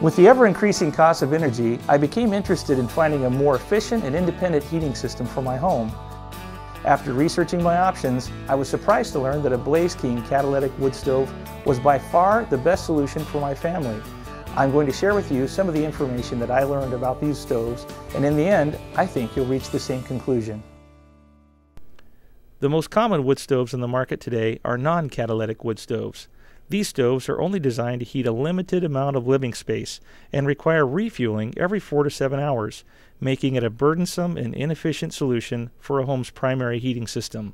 With the ever-increasing cost of energy, I became interested in finding a more efficient and independent heating system for my home. After researching my options, I was surprised to learn that a BlazeKing catalytic wood stove was by far the best solution for my family. I'm going to share with you some of the information that I learned about these stoves, and in the end, I think you'll reach the same conclusion. The most common wood stoves in the market today are non-catalytic wood stoves. These stoves are only designed to heat a limited amount of living space and require refueling every 4 to 7 hours, making it a burdensome and inefficient solution for a home's primary heating system.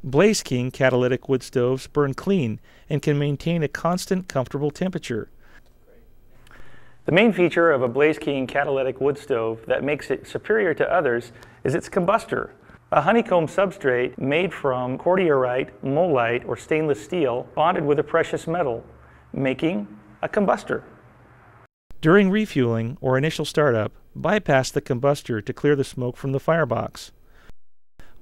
BlazeKing catalytic wood stoves burn clean and can maintain a constant, comfortable temperature. The main feature of a BlazeKing catalytic wood stove that makes it superior to others is its combustor, a honeycomb substrate made from cordierite, molite, or stainless steel bonded with a precious metal, making a combustor. During refueling or initial startup, bypass the combustor to clear the smoke from the firebox.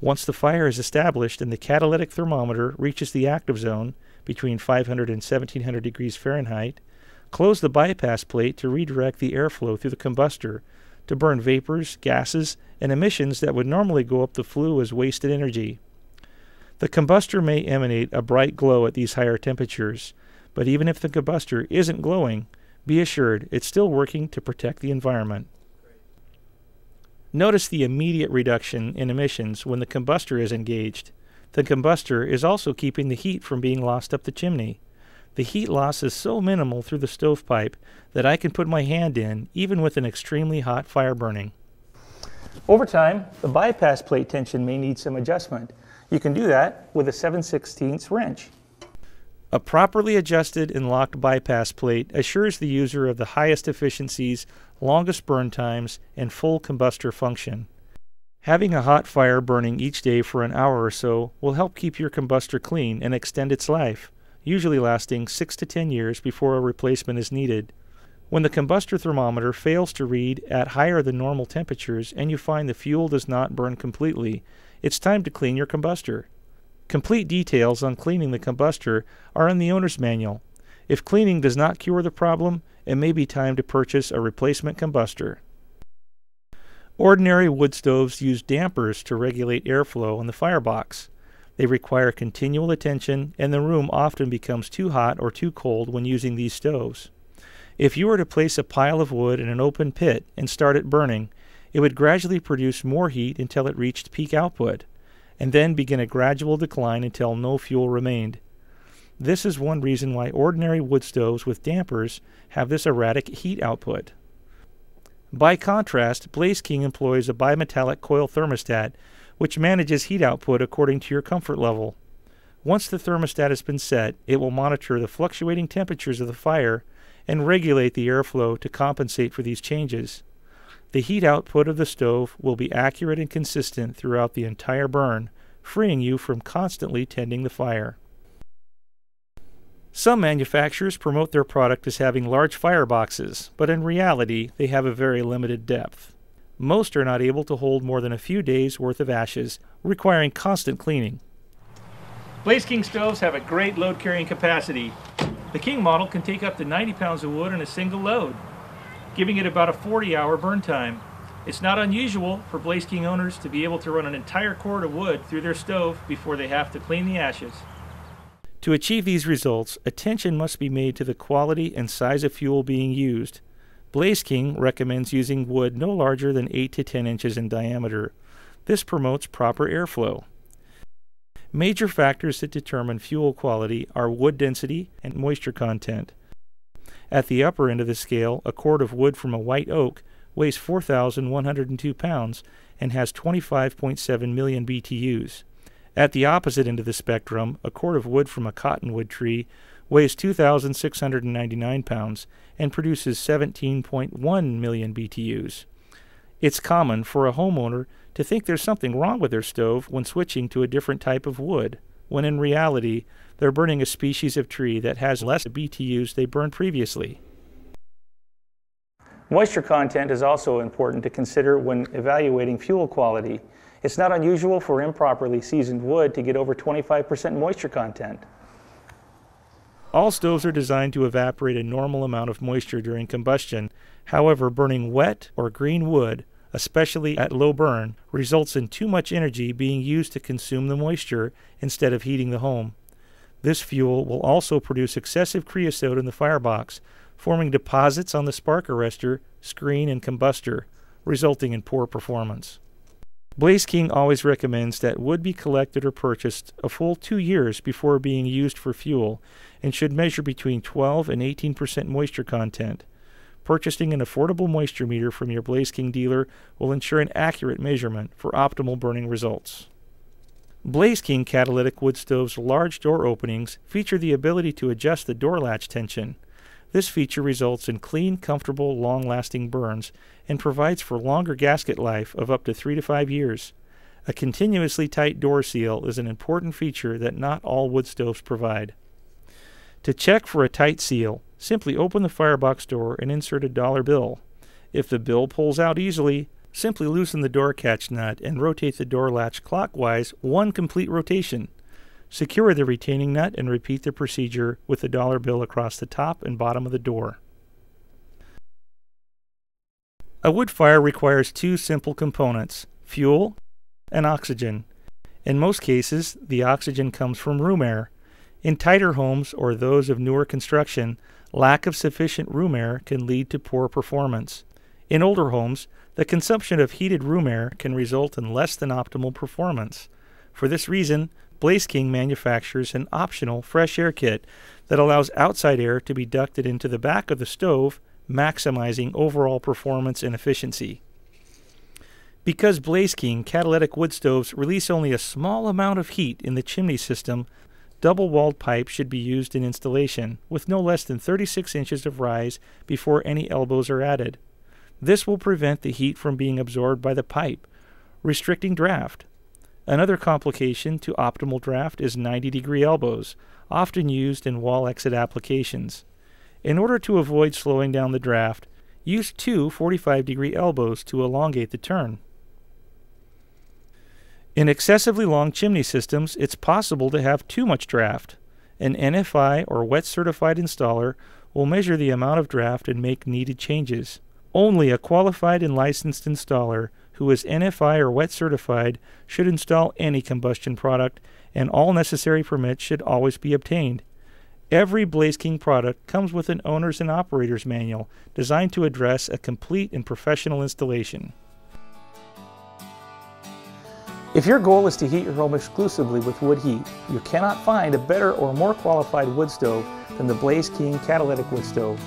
Once the fire is established and the catalytic thermometer reaches the active zone between 500 and 1700 degrees Fahrenheit, close the bypass plate to redirect the airflow through the combustor to burn vapors, gases, and emissions that would normally go up the flue as wasted energy. The combustor may emanate a bright glow at these higher temperatures, but even if the combustor isn't glowing, be assured it's still working to protect the environment. Notice the immediate reduction in emissions when the combustor is engaged. The combustor is also keeping the heat from being lost up the chimney. The heat loss is so minimal through the stovepipe that I can put my hand in even with an extremely hot fire burning. Over time, the bypass plate tension may need some adjustment. You can do that with a 7/16 wrench. A properly adjusted and locked bypass plate assures the user of the highest efficiencies, longest burn times, and full combustor function. Having a hot fire burning each day for an hour or so will help keep your combustor clean and extend its life, usually lasting 6 to 10 years before a replacement is needed. When the combustor thermometer fails to read at higher than normal temperatures and you find the fuel does not burn completely, it's time to clean your combustor. Complete details on cleaning the combustor are in the owner's manual. If cleaning does not cure the problem, it may be time to purchase a replacement combustor. Ordinary wood stoves use dampers to regulate airflow in the firebox. They require continual attention, and the room often becomes too hot or too cold when using these stoves. If you were to place a pile of wood in an open pit and start it burning, it would gradually produce more heat until it reached peak output, and then begin a gradual decline until no fuel remained. This is one reason why ordinary wood stoves with dampers have this erratic heat output. By contrast, BlazeKing employs a bimetallic coil thermostat which manages heat output according to your comfort level. Once the thermostat has been set, it will monitor the fluctuating temperatures of the fire and regulate the airflow to compensate for these changes. The heat output of the stove will be accurate and consistent throughout the entire burn, freeing you from constantly tending the fire. Some manufacturers promote their product as having large fireboxes, but in reality they have a very limited depth. Most are not able to hold more than a few days' worth of ashes, requiring constant cleaning. BlazeKing stoves have a great load carrying capacity. The King model can take up to 90 pounds of wood in a single load, giving it about a 40-hour burn time. It's not unusual for BlazeKing owners to be able to run an entire cord of wood through their stove before they have to clean the ashes. To achieve these results, attention must be made to the quality and size of fuel being used. BlazeKing recommends using wood no larger than 8 to 10 inches in diameter. This promotes proper airflow. Major factors that determine fuel quality are wood density and moisture content. At the upper end of the scale, a cord of wood from a white oak weighs 4,102 pounds and has 25.7 million BTUs. At the opposite end of the spectrum, a cord of wood from a cottonwood tree weighs 2,699 pounds and produces 17.1 million BTUs. It's common for a homeowner to think there's something wrong with their stove when switching to a different type of wood, when in reality they're burning a species of tree that has less BTUs they burned previously. Moisture content is also important to consider when evaluating fuel quality. It's not unusual for improperly seasoned wood to get over 25% moisture content. All stoves are designed to evaporate a normal amount of moisture during combustion. However, burning wet or green wood, especially at low burn, results in too much energy being used to consume the moisture instead of heating the home. This fuel will also produce excessive creosote in the firebox, forming deposits on the spark arrestor, screen, and combustor, resulting in poor performance. BlazeKing always recommends that wood be collected or purchased a full 2 years before being used for fuel and should measure between 12 and 18% moisture content. Purchasing an affordable moisture meter from your BlazeKing dealer will ensure an accurate measurement for optimal burning results. BlazeKing Catalytic wood stoves' large door openings feature the ability to adjust the door latch tension. This feature results in clean, comfortable, long-lasting burns and provides for longer gasket life of up to 3 to 5 years. A continuously tight door seal is an important feature that not all wood stoves provide. To check for a tight seal, simply open the firebox door and insert a dollar bill. If the bill pulls out easily, simply loosen the door catch nut and rotate the door latch clockwise 1 complete rotation. Secure the retaining nut and repeat the procedure with the dollar bill across the top and bottom of the door. A wood fire requires 2 simple components, fuel and oxygen. In most cases, the oxygen comes from room air. In tighter homes or those of newer construction, lack of sufficient room air can lead to poor performance. In older homes, the consumption of heated room air can result in less than optimal performance. For this reason, BlazeKing manufactures an optional fresh air kit that allows outside air to be ducted into the back of the stove, maximizing overall performance and efficiency. Because BlazeKing catalytic wood stoves release only a small amount of heat in the chimney system, double-walled pipe should be used in installation, with no less than 36 inches of rise before any elbows are added. This will prevent the heat from being absorbed by the pipe, restricting draft. Another complication to optimal draft is 90-degree elbows, often used in wall exit applications. In order to avoid slowing down the draft, use 2 45-degree elbows to elongate the turn. In excessively long chimney systems, it's possible to have too much draft. An NFI or wet certified installer will measure the amount of draft and make needed changes. Only a qualified and licensed installer who is NFI or wet certified should install any combustion product, and all necessary permits should always be obtained. Every BlazeKing product comes with an owner's and operator's manual designed to address a complete and professional installation. If your goal is to heat your home exclusively with wood heat, you cannot find a better or more qualified wood stove than the BlazeKing Catalytic wood stove.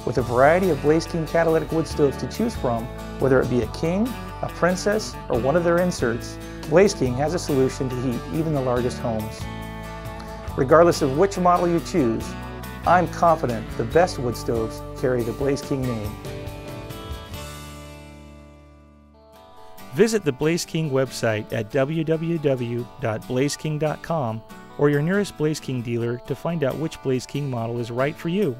With a variety of BlazeKing Catalytic wood stoves to choose from, whether it be a King, a Princess, or one of their inserts, BlazeKing has a solution to heat even the largest homes. Regardless of which model you choose, I'm confident the best wood stoves carry the BlazeKing name. Visit the BlazeKing website at www.blazeking.com or your nearest BlazeKing dealer to find out which BlazeKing model is right for you.